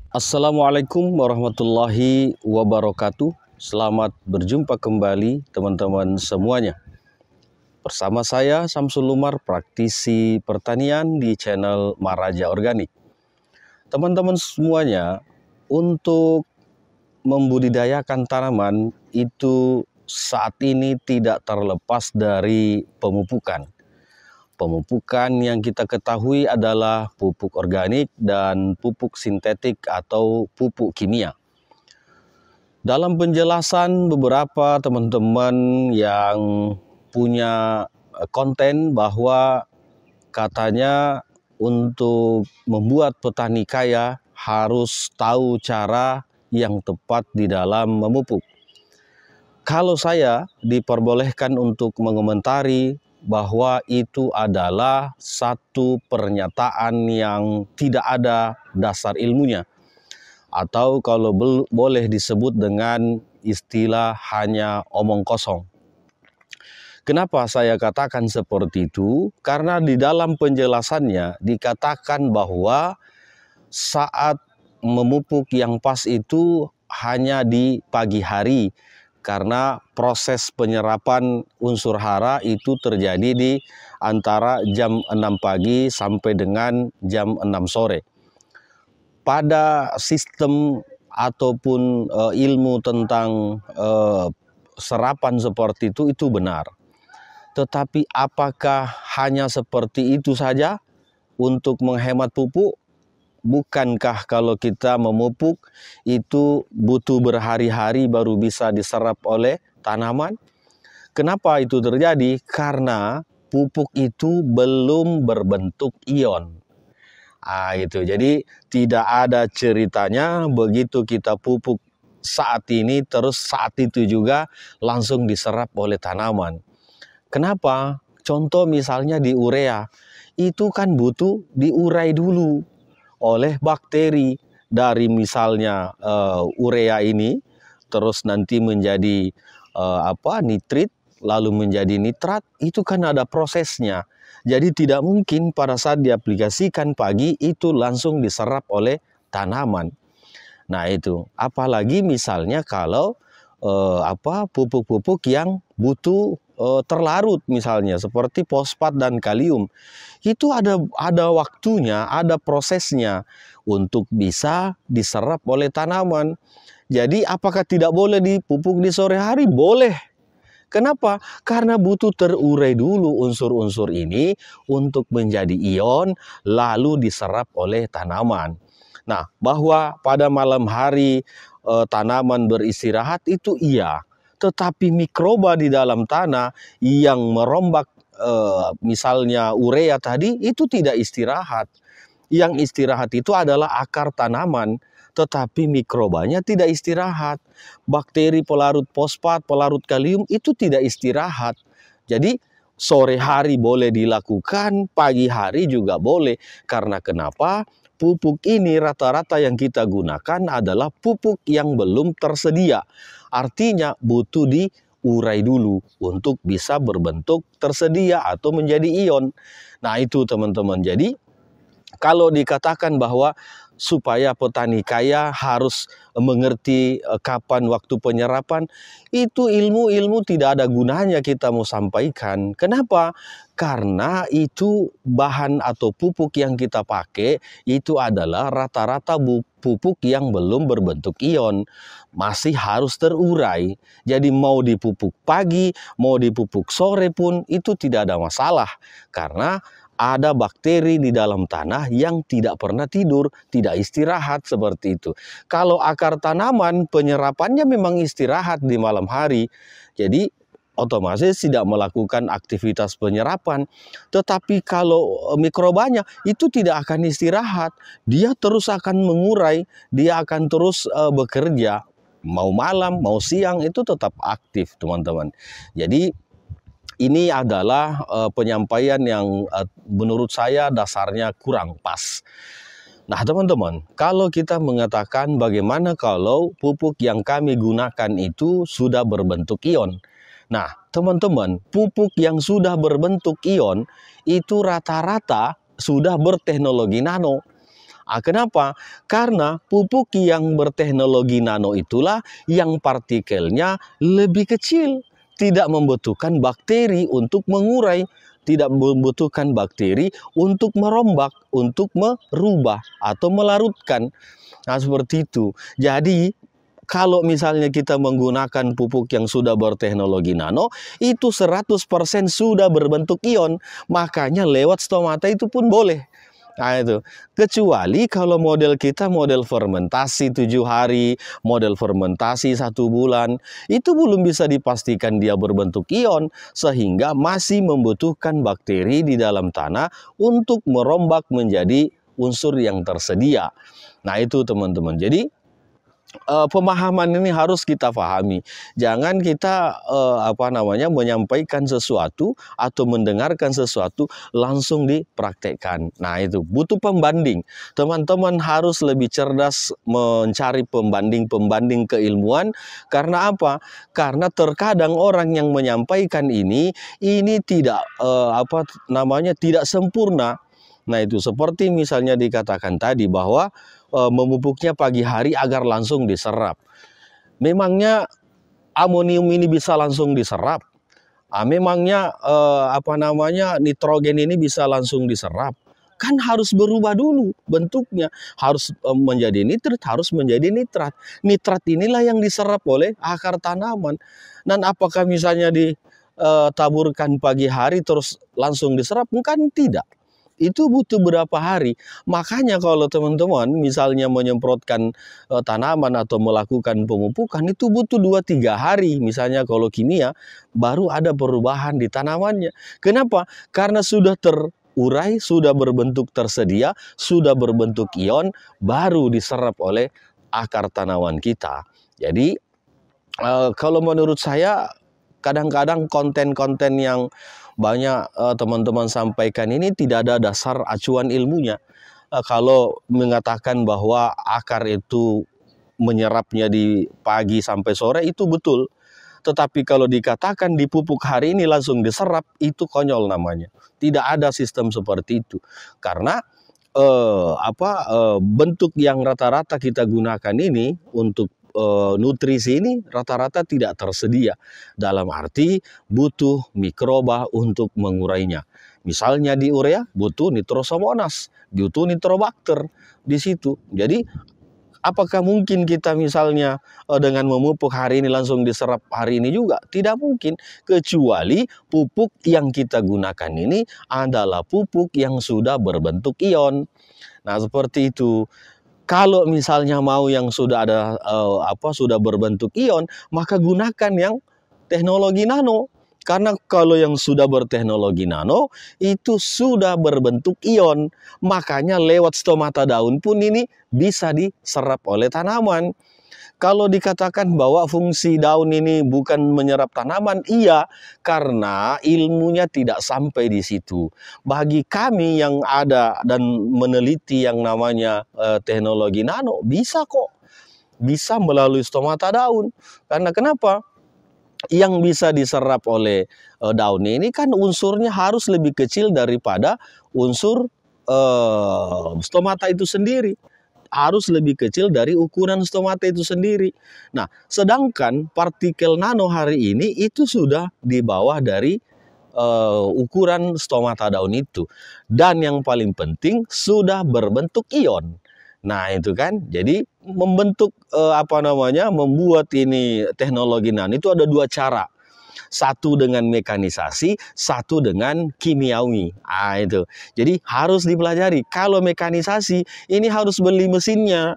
Assalamualaikum warahmatullahi wabarakatuh. Selamat berjumpa kembali teman-teman semuanya. Bersama saya Samsul Umar, praktisi pertanian di channel Maraja Organik. Teman-teman semuanya, untuk membudidayakan tanaman itu saat ini tidak terlepas dari pemupukan. Pemupukan yang kita ketahui adalah pupuk organik dan pupuk sintetik atau pupuk kimia. Dalam penjelasan beberapa teman-teman yang punya konten bahwa katanya untuk membuat petani kaya harus tahu cara yang tepat di dalam memupuk. Kalau saya diperbolehkan untuk mengomentari bahwa itu adalah satu pernyataan yang tidak ada dasar ilmunya, atau kalau boleh disebut dengan istilah hanya omong kosong. Kenapa saya katakan seperti itu? Karena di dalam penjelasannya dikatakan bahwa saat memupuk yang pas itu hanya di pagi hari, karena proses penyerapan unsur hara itu terjadi di antara jam 6 pagi sampai dengan jam 6 sore. Pada sistem ataupun ilmu tentang serapan seperti itu benar. Tetapi apakah hanya seperti itu saja untuk menghemat pupuk? Bukankah kalau kita memupuk itu butuh berhari-hari baru bisa diserap oleh tanaman? Kenapa itu terjadi? Karena pupuk itu belum berbentuk ion. Gitu. Jadi tidak ada ceritanya begitu kita pupuk saat ini terus saat itu juga langsung diserap oleh tanaman. Kenapa? Contoh misalnya di urea, itu kan butuh diurai dulu oleh bakteri dari misalnya urea ini, terus nanti menjadi nitrit, lalu menjadi nitrat, itu kan ada prosesnya. Jadi tidak mungkin pada saat diaplikasikan pagi itu langsung diserap oleh tanaman. Nah itu, apalagi misalnya kalau pupuk-pupuk yang butuh terlarut misalnya seperti fosfat dan kalium, itu ada waktunya, ada prosesnya untuk bisa diserap oleh tanaman. Jadi apakah tidak boleh dipupuk di sore hari? Boleh. Kenapa? Karena butuh terurai dulu unsur-unsur ini untuk menjadi ion lalu diserap oleh tanaman. Nah, bahwa pada malam hari tanaman beristirahat itu iya, tetapi mikroba di dalam tanah yang merombak misalnya urea tadi itu tidak istirahat. Yang istirahat itu adalah akar tanaman, tetapi mikrobanya tidak istirahat. Bakteri pelarut fosfat, pelarut kalium itu tidak istirahat. Jadi sore hari boleh dilakukan, pagi hari juga boleh. Karena kenapa? Pupuk ini rata-rata yang kita gunakan adalah pupuk yang belum tersedia. Artinya butuh diurai dulu untuk bisa berbentuk tersedia atau menjadi ion. Nah itu teman-teman. Jadi kalau dikatakan bahwa supaya petani kaya harus mengerti kapan waktu penyerapan, itu ilmu-ilmu tidak ada gunanya kita mau sampaikan. Kenapa? Karena itu bahan atau pupuk yang kita pakai itu adalah rata-rata pupuk yang belum berbentuk ion, masih harus terurai. Jadi mau dipupuk pagi, mau dipupuk sore pun itu tidak ada masalah, karena ada bakteri di dalam tanah yang tidak pernah tidur, tidak istirahat seperti itu. Kalau akar tanaman penyerapannya memang istirahat di malam hari, jadi otomatis tidak melakukan aktivitas penyerapan. Tetapi kalau mikrobanya itu tidak akan istirahat, dia terus akan mengurai, dia akan terus bekerja. Mau malam, mau siang itu tetap aktif teman-teman. Jadi ini adalah penyampaian yang menurut saya dasarnya kurang pas. Nah teman-teman, kalau kita mengatakan bagaimana kalau pupuk yang kami gunakan itu sudah berbentuk ion. Nah teman-teman, pupuk yang sudah berbentuk ion itu rata-rata sudah berteknologi nano. Kenapa? Karena pupuk yang berteknologi nano itulah yang partikelnya lebih kecil, tidak membutuhkan bakteri untuk mengurai, tidak membutuhkan bakteri untuk merombak, untuk merubah atau melarutkan. Nah, seperti itu. Jadi, kalau misalnya kita menggunakan pupuk yang sudah berteknologi nano, itu 100% sudah berbentuk ion. Makanya lewat stomata itu pun boleh. Nah itu, kecuali kalau model kita model fermentasi 7 hari, model fermentasi 1 bulan, itu belum bisa dipastikan dia berbentuk ion, sehingga masih membutuhkan bakteri di dalam tanah untuk merombak menjadi unsur yang tersedia. Nah itu teman-teman, jadi pemahaman ini harus kita pahami. Jangan kita menyampaikan sesuatu atau mendengarkan sesuatu langsung dipraktekkan. Nah, itu butuh pembanding. Teman-teman harus lebih cerdas mencari pembanding-pembanding keilmuan. Karena apa? Karena terkadang orang yang menyampaikan ini tidak tidak sempurna. Nah, itu seperti misalnya dikatakan tadi bahwa memupuknya pagi hari agar langsung diserap. Memangnya amonium ini bisa langsung diserap? Memangnya nitrogen ini bisa langsung diserap? Kan harus berubah dulu bentuknya, harus menjadi nitrit, harus menjadi nitrat. Nitrat inilah yang diserap oleh akar tanaman. Dan apakah misalnya ditaburkan pagi hari terus langsung diserap? Bukan, tidak. Itu butuh berapa hari. Makanya kalau teman-teman misalnya menyemprotkan tanaman atau melakukan pemupukan, itu butuh 2-3 hari. Misalnya kalau kimia, baru ada perubahan di tanamannya. Kenapa? Karena sudah terurai, sudah berbentuk tersedia, sudah berbentuk ion, baru diserap oleh akar tanaman kita. Jadi kalau menurut saya, kadang-kadang konten-konten yang banyak teman-teman sampaikan ini tidak ada dasar acuan ilmunya. Kalau mengatakan bahwa akar itu menyerapnya di pagi sampai sore, itu betul. Tetapi kalau dikatakan di pupuk hari ini langsung diserap, itu konyol namanya. Tidak ada sistem seperti itu. Karena bentuk yang rata-rata kita gunakan ini untuk nutrisi ini rata-rata tidak tersedia. Dalam arti butuh mikroba untuk mengurainya. Misalnya di urea butuh nitrosomonas, butuh nitrobakter di situ. Jadi apakah mungkin kita misalnya dengan memupuk hari ini langsung diserap hari ini juga? Tidak mungkin, kecuali pupuk yang kita gunakan ini adalah pupuk yang sudah berbentuk ion. Nah, seperti itu. Kalau misalnya mau yang sudah ada sudah berbentuk ion, maka gunakan yang teknologi nano. Karena kalau yang sudah berteknologi nano itu sudah berbentuk ion, makanya lewat stomata daun pun ini bisa diserap oleh tanaman. Kalau dikatakan bahwa fungsi daun ini bukan menyerap tanaman, iya, karena ilmunya tidak sampai di situ. Bagi kami yang ada dan meneliti yang namanya teknologi nano, bisa kok. Bisa melalui stomata daun. Karena kenapa? Yang bisa diserap oleh daun ini kan unsurnya harus lebih kecil daripada unsur stomata itu sendiri. Harus lebih kecil dari ukuran stomata itu sendiri. Nah, sedangkan partikel nano hari ini itu sudah di bawah dari ukuran stomata daun itu. Dan yang paling penting sudah berbentuk ion. Nah, itu kan. Jadi membentuk membuat ini teknologi nano itu ada 2 cara. Satu dengan mekanisasi, satu dengan kimiawi. Itu. Jadi harus dipelajari. Kalau mekanisasi, ini harus beli mesinnya.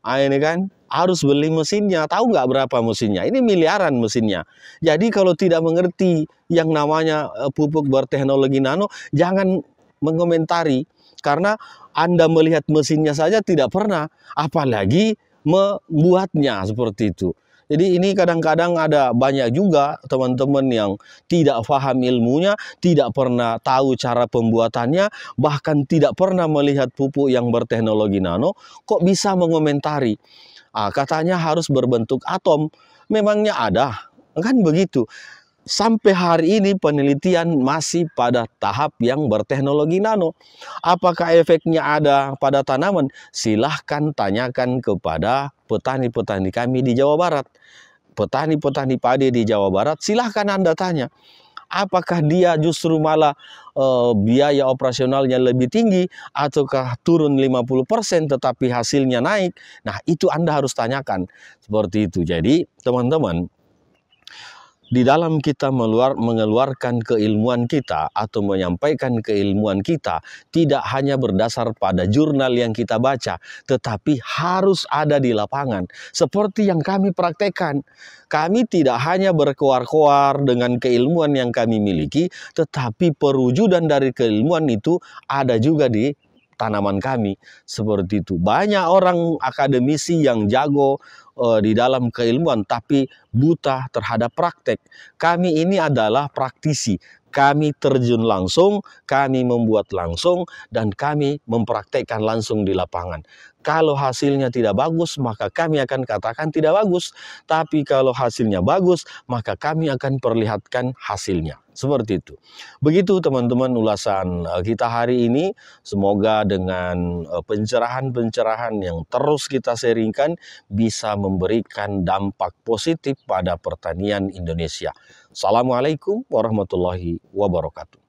Ini kan, harus beli mesinnya. Tahu nggak berapa mesinnya? Ini miliaran mesinnya. Jadi kalau tidak mengerti yang namanya pupuk berteknologi nano, jangan mengomentari. Karena Anda melihat mesinnya saja tidak pernah, apalagi membuatnya seperti itu. Jadi ini kadang-kadang ada banyak juga teman-teman yang tidak paham ilmunya, tidak pernah tahu cara pembuatannya, bahkan tidak pernah melihat pupuk yang berteknologi nano, kok bisa mengomentari. Katanya harus berbentuk atom, memangnya ada? Kan begitu. sampai hari ini penelitian masih pada tahap yang berteknologi nano. Apakah efeknya ada pada tanaman? Silahkan tanyakan kepada petani-petani kami di Jawa Barat. Petani-petani padi di Jawa Barat, silahkan Anda tanya. Apakah dia justru malah biaya operasionalnya lebih tinggi ataukah turun 50% tetapi hasilnya naik? Nah, itu Anda harus tanyakan. Seperti itu. Jadi, teman-teman, di dalam kita mengeluarkan keilmuan kita atau menyampaikan keilmuan kita tidak hanya berdasar pada jurnal yang kita baca, tetapi harus ada di lapangan. Seperti yang kami praktekkan. Kami tidak hanya berkoar-koar dengan keilmuan yang kami miliki, tetapi perwujudan dari keilmuan itu ada juga di tanaman kami. Seperti itu. Banyak orang akademisi yang jago di dalam keilmuan tapi buta terhadap praktek. Kami ini adalah praktisi. Kami terjun langsung, kami membuat langsung, dan kami mempraktekkan langsung di lapangan. Kalau hasilnya tidak bagus, maka kami akan katakan tidak bagus. Tapi kalau hasilnya bagus, maka kami akan perlihatkan hasilnya. Seperti itu. Begitu teman-teman ulasan kita hari ini. Semoga dengan pencerahan-pencerahan yang terus kita sharingkan bisa memberikan dampak positif pada pertanian Indonesia. Assalamualaikum warahmatullahi wabarakatuh.